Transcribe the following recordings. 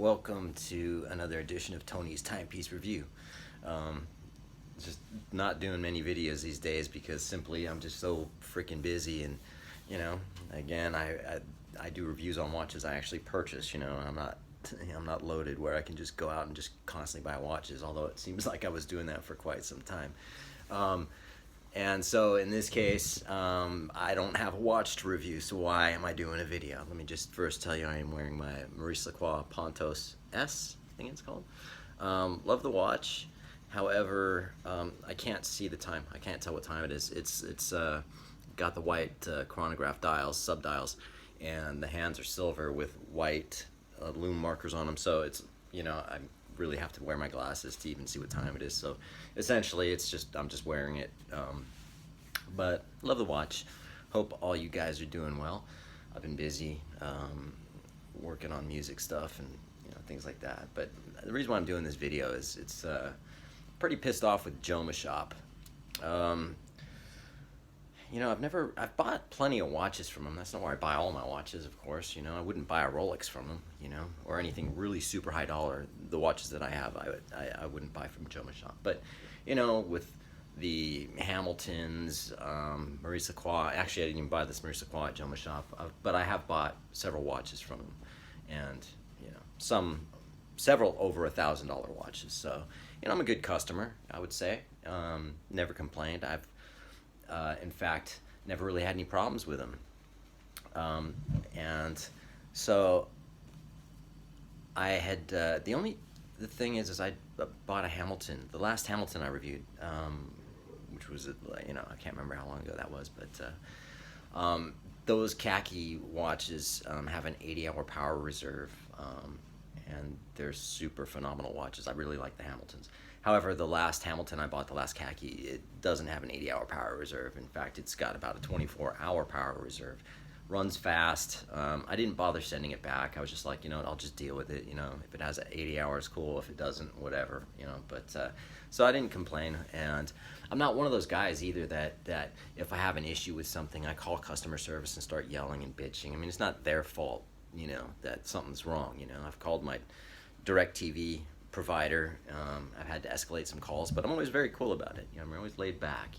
Welcome to another edition of Tony's Timepiece Review. Um, just not doing many videos these days because simply I'm just so freaking busy, and again, I do reviews on watches I actually purchase. I'm not loaded where I can just go out and just constantly buy watches, although it seems like I was doing that for quite some time. Um, and so in this case, I don't have a watch to review, so why am I doing a video? Let me just first tell you I am wearing my Maurice Lacroix Pontos S, I think it's called. Love the watch. However, I can't see the time. I can't tell what time it is. It's got the white chronograph dials, sub-dials, and the hands are silver with white lume markers on them. So I really have to wear my glasses to even see what time it is. So essentially, I'm just wearing it. But love the watch. Hope all you guys are doing well. I've been busy working on music stuff and things like that. But the reason why I'm doing this video is it's pretty pissed off with Jomashop. I've bought plenty of watches from them. That's not where I buy all my watches, of course. I wouldn't buy a Rolex from them, or anything really super high dollar. The watches that I have, I wouldn't buy from Jomashop. But, with the Hamiltons, Maurice Lacroix, actually I didn't even buy this Maurice Lacroix at Jomashop, but I have bought several watches from them, and, several over $1,000 watches. So, I'm a good customer, I would say. Never complained. In fact, never really had any problems with them. And so I had, the thing is I bought a Hamilton, the last Hamilton I reviewed, which was, I can't remember how long ago that was, but those khaki watches have an 80-hour power reserve, and they're super phenomenal watches. I really like the Hamiltons. However, the last Hamilton I bought, the last khaki, it doesn't have an 80-hour power reserve. In fact, it's got about a 24-hour power reserve. Runs fast. I didn't bother sending it back. I was just like, I'll just deal with it. If it has 80 hours, cool. If it doesn't, whatever. But so I didn't complain. And I'm not one of those guys either that if I have an issue with something, I call customer service and start yelling and bitching. I mean, it's not their fault, that something's wrong. I've called my DirecTV provider. I've had to escalate some calls, but I'm always very cool about it. I'm always laid back,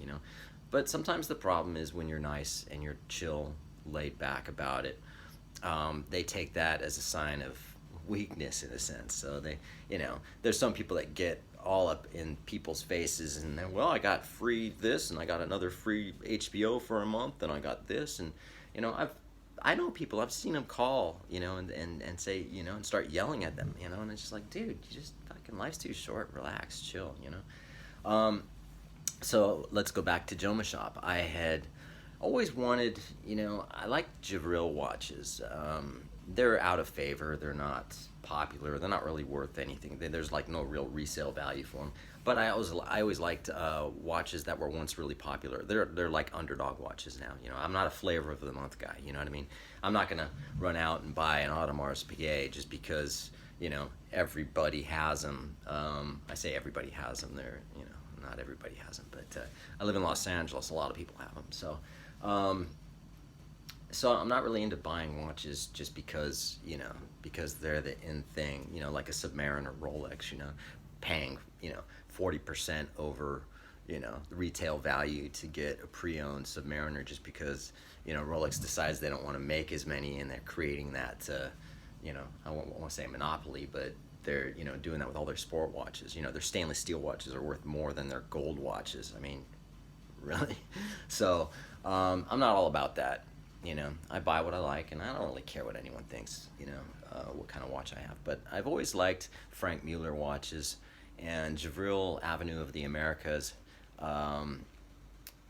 But sometimes the problem is when you're nice and you're chill, laid back about it, they take that as a sign of weakness in a sense. So there's some people that get all up in people's faces and then, well, I got free this and I got another free HBO for a month and I got this, and I know people, I've seen them call, and say, and start yelling at them, and it's just like, dude, you just fucking, life's too short, relax, chill, So let's go back to Jomashop. I had always wanted, I like Gevril watches. They're out of favor, they're not popular, they're not really worth anything. There's like no real resale value for them. But I always liked watches that were once really popular. They're like underdog watches now. I'm not a flavor of the month guy. You know what I mean? I'm not gonna run out and buy an Audemars Piguet just because everybody has them. I say everybody has them. They're not everybody has them, but I live in Los Angeles. A lot of people have them. So so I'm not really into buying watches just because because they're the in thing. Like a Submariner Rolex. Paying 40% over the retail value to get a pre-owned Submariner just because Rolex decides they don't want to make as many, and they're creating that I won't want to say monopoly, but they're doing that with all their sport watches. Their stainless steel watches are worth more than their gold watches. I mean, really. So I'm not all about that. I buy what I like, and I don't really care what anyone thinks, what kind of watch I have. But I've always liked Frank Mueller watches, and Gevril Ave of the Americas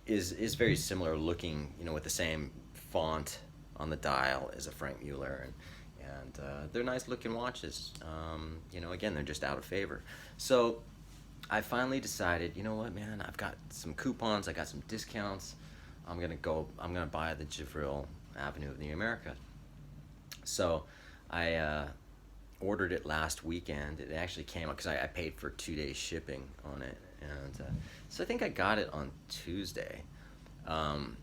is very similar looking, with the same font on the dial as a Frank Mueller, and they're nice looking watches. Again, they're just out of favor. So I finally decided, you know what, man, I've got some coupons, I got some discounts. I'm gonna buy the Gevril Ave of the America. So I ordered it last weekend. It actually came up because I paid for 2 days shipping on it, and so I think I got it on Tuesday, and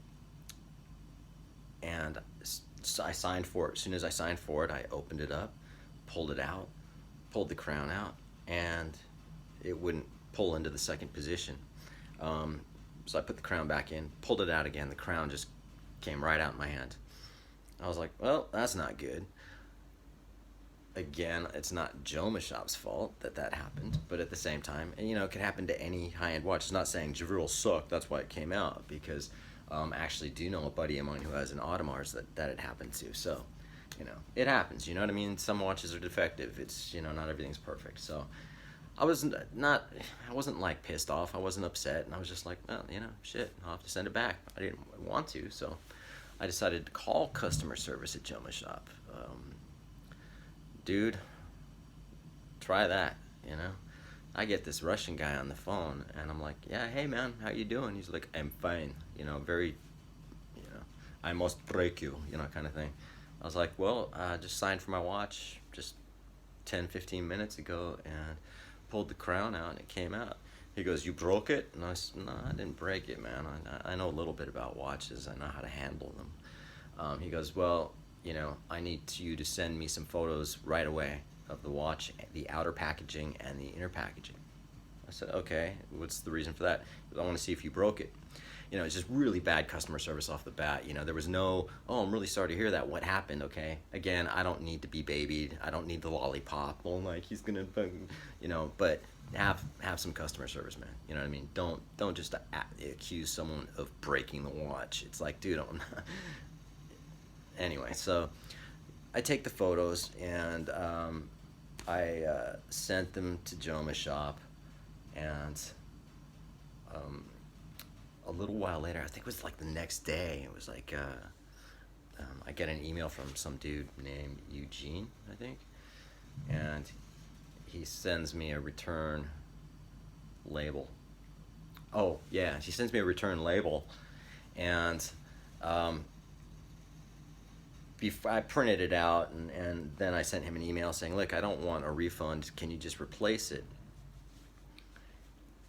so I signed for it. As soon as I signed for it, I opened it up, pulled it out, pulled the crown out, and it wouldn't pull into the second position. So I put the crown back in, pulled it out again. The crown just came right out in my hand. I was like, well, that's not good. Again, it's not Jomashop's fault that that happened, but at the same time, and it could happen to any high-end watch. It's not saying Gevril sucked, that's why it came out, because I actually do know a buddy of mine who has an Audemars that it happened to. So, it happens. You know what I mean? Some watches are defective. It's not everything's perfect. So, I wasn't like pissed off. I wasn't upset, and I was just like, well, shit, I'll have to send it back. I didn't want to, so I decided to call customer service at Jomashop. Dude, try that. I get this Russian guy on the phone, and I'm like, yeah, hey man, how you doing? He's like, I'm fine. Very, I must break you, kind of thing. I was like, well, I just signed for my watch just 10-15 minutes ago, and pulled the crown out, and it came out. He goes, you broke it? And I said, no, I didn't break it, man. I know a little bit about watches. I know how to handle them. He goes, well, I need you to send me some photos right away of the watch, the outer packaging and the inner packaging. I said, okay, what's the reason for that? I want to see if you broke it. It's just really bad customer service off the bat. There was no, oh, I'm really sorry to hear that. What happened? Okay. Again, I don't need to be babied. I don't need the lollipop. Well, like he's gonna, but have some customer service, man. You know what I mean? Don't just accuse someone of breaking the watch. It's like, dude, anyway, so I take the photos, and I sent them to Jomashop, and a little while later, I think it was like the next day, it was like I get an email from some dude named Eugene, I think, and he sends me a return label. Oh yeah, she sends me a return label, and I printed it out, and then I sent him an email saying, look, I don't want a refund, can you just replace it?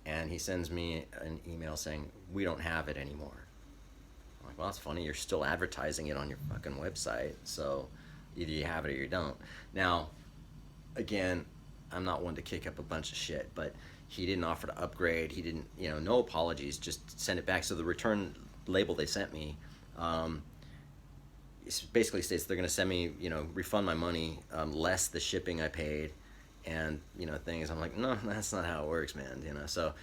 And he sends me an email saying, we don't have it anymore. I'm like, well, that's funny, you're still advertising it on your fucking website, so either you have it or you don't. Now, again, I'm not one to kick up a bunch of shit, but he didn't offer to upgrade, he didn't, no apologies, just send it back. So the return label they sent me, basically states they're going to send me, refund my money, less the shipping I paid, and things. I'm like, no, that's not how it works, man. So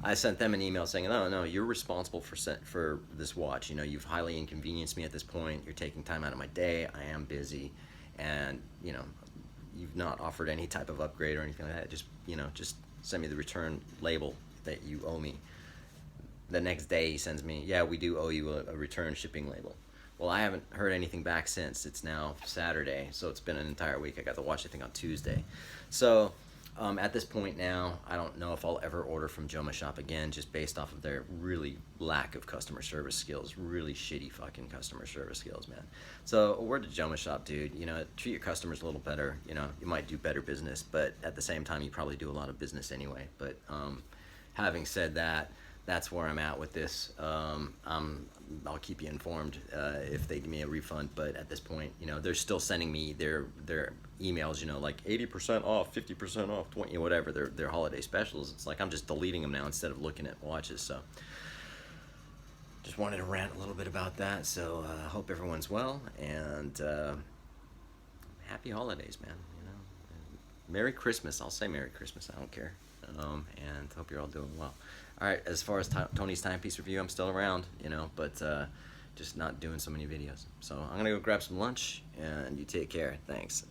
I sent them an email saying, no, you're responsible for this watch. You've highly inconvenienced me at this point. You're taking time out of my day. I am busy, and you've not offered any type of upgrade or anything like that. Just send me the return label that you owe me. The next day he sends me, yeah, we do owe you a return shipping label. Well, I haven't heard anything back since. It's now Saturday, so it's been an entire week. I got the watch, I think, on Tuesday. So at this point now, I don't know if I'll ever order from Jomashop again, just based off of their really lack of customer service skills, really shitty fucking customer service skills, man. So a word to Jomashop, dude. Treat your customers a little better. You might do better business, but at the same time, you probably do a lot of business anyway. But having said that, that's where I'm at with this. I'll keep you informed if they give me a refund, but at this point, they're still sending me their emails, like 80% off, 50% off, 20, whatever, their holiday specials. It's like I'm just deleting them now instead of looking at watches. So just wanted to rant a little bit about that. So hope everyone's well, and happy holidays, man. Merry Christmas. I'll say Merry Christmas. I don't care. And hope you're all doing well. All right, as far as Tony's Timepiece review, I'm still around, but just not doing so many videos. So I'm going to go grab some lunch, and you take care. Thanks.